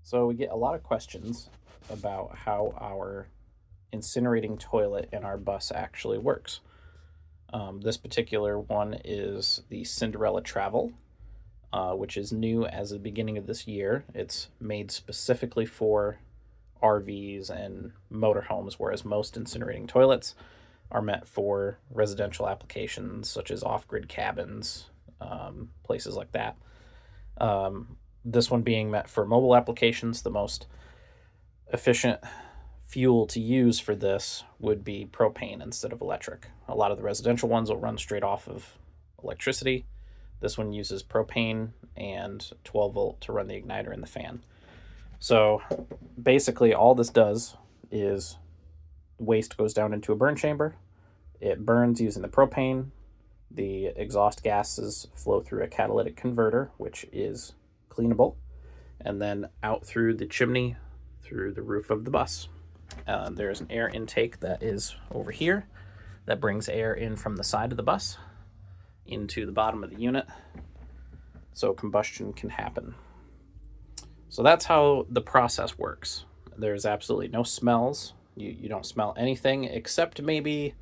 So we get a lot of questions about how our incinerating toilet in our bus actually works. This particular one is the Cinderella Travel, which is new as of the beginning of this year. It's made specifically for RVs and motorhomes, whereas most incinerating toilets are meant for residential applications such as off grid cabins, places like that. This one being meant for mobile applications, the most efficient fuel to use for this would be propane instead of electric. A lot of the residential ones will run straight off of electricity. This one uses propane and 12 volt to run the igniter and the fan. So basically, all this does is waste goes down into a burn chamber. It burns using the propane. The exhaust gases flow through a catalytic converter, which is cleanable, and then out through the chimney through the roof of the bus. There's an air intake that is over here that brings air in from the side of the bus into the bottom of the unit so combustion can happen. So that's how the process works. There's absolutely no smells. You don't smell anything except maybe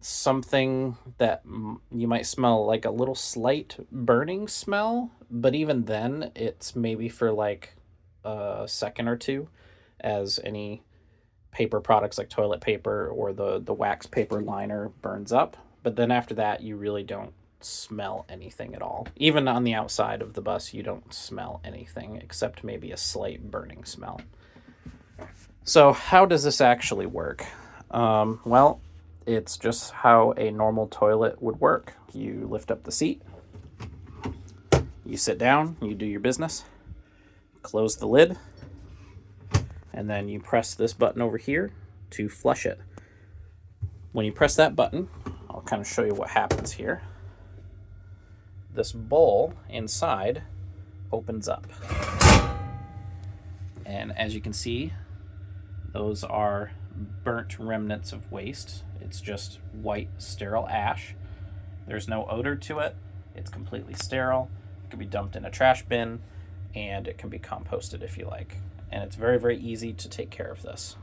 something that you might smell, like a little slight burning smell, but even then it's maybe for like a second or two, as any paper products like toilet paper or the wax paper liner burns up. But then after that, you really don't smell anything at all. Even on the outside of the bus, you don't smell anything except maybe a slight burning smell. So how does this actually work? Well, it's just how a normal toilet would work. You lift up the seat, you sit down, you do your business, close the lid, and then you press this button over here to flush it. When you press that button, I'll kind of show you what happens here. This bowl inside opens up. And as you can see, those are burnt remnants of waste. It's just white, sterile ash. There's no odor to it. It's completely sterile. It can be dumped in a trash bin, and it can be composted if you like. And it's very, very easy to take care of this.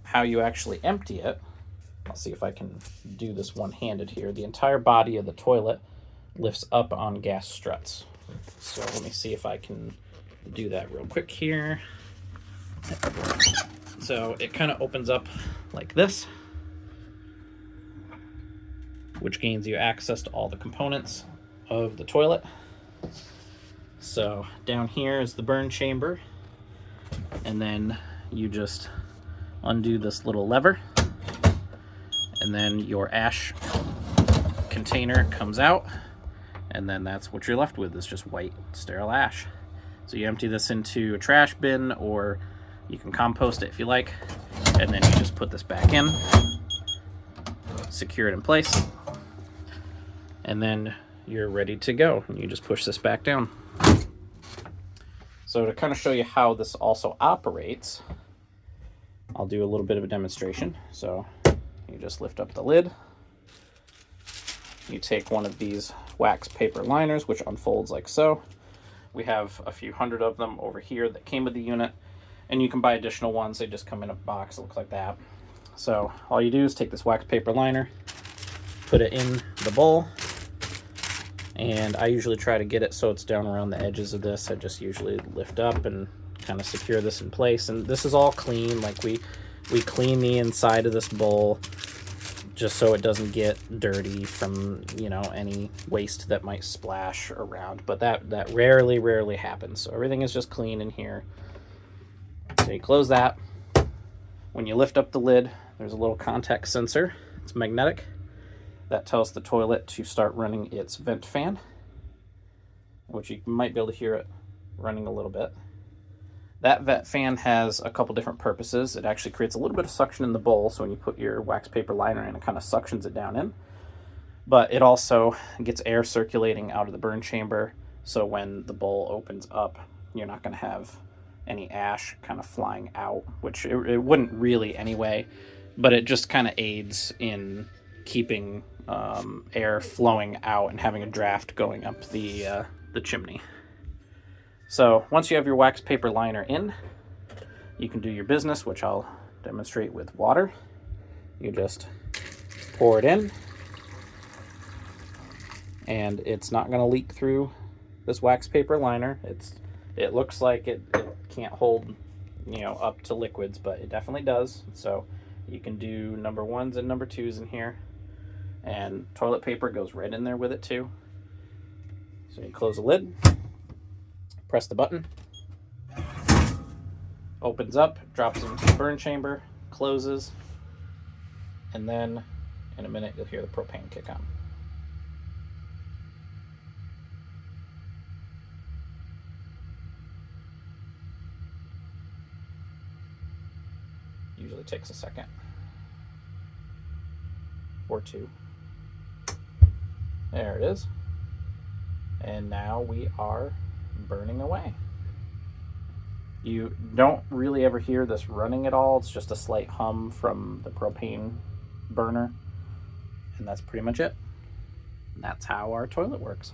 How you actually empty it, I'll see if I can do this one-handed here. The entire body of the toilet lifts up on gas struts. So let me see if I can do that real quick here. So it kind of opens up like this, which gains you access to all the components of the toilet. So down here is the burn chamber, and then you just undo this little lever, and then your ash container comes out, and then that's what you're left with, is just white, sterile ash. So you empty this into a trash bin, or you can compost it if you like, and then you just put this back in, secure it in place, and then you're ready to go. And you just push this back down. So to kind of show you how this also operates, I'll do a little bit of a demonstration. So you just lift up the lid. You take one of these wax paper liners, which unfolds like so. We have a few hundred of them over here that came with the unit, and you can buy additional ones. They just come in a box that looks like that. So all you do is take this wax paper liner, put it in the bowl, and I usually try to get it so it's down around the edges of this. I just usually lift up and kind of secure this in place. And this is all clean. Like we clean the inside of this bowl just so it doesn't get dirty from, any waste that might splash around. But that rarely happens. So everything is just clean in here. So you close that. When you lift up the lid, there's a little contact sensor. It's magnetic. That tells the toilet to start running its vent fan, which you might be able to hear it running a little bit. That vent fan has a couple different purposes. It actually creates a little bit of suction in the bowl, so when you put your wax paper liner in, it kind of suctions it down in. But it also gets air circulating out of the burn chamber, so when the bowl opens up, you're not going to have any ash kind of flying out, which it wouldn't really anyway, but it just kind of aids in keeping air flowing out and having a draft going up the chimney. So once you have your wax paper liner in, you can do your business, which I'll demonstrate with water. You just pour it in, and it's not going to leak through this wax paper liner. It looks like it can't hold, up to liquids, but it definitely does. So you can do number ones and number twos in here, and toilet paper goes right in there with it too. So you close the lid, press the button, opens up, drops into the burn chamber, closes, and then in a minute you'll hear the propane kick on. Usually takes a second or two. There it is. And now we are burning away. You don't really ever hear this running at all. It's just a slight hum from the propane burner. And that's pretty much it. And that's how our toilet works.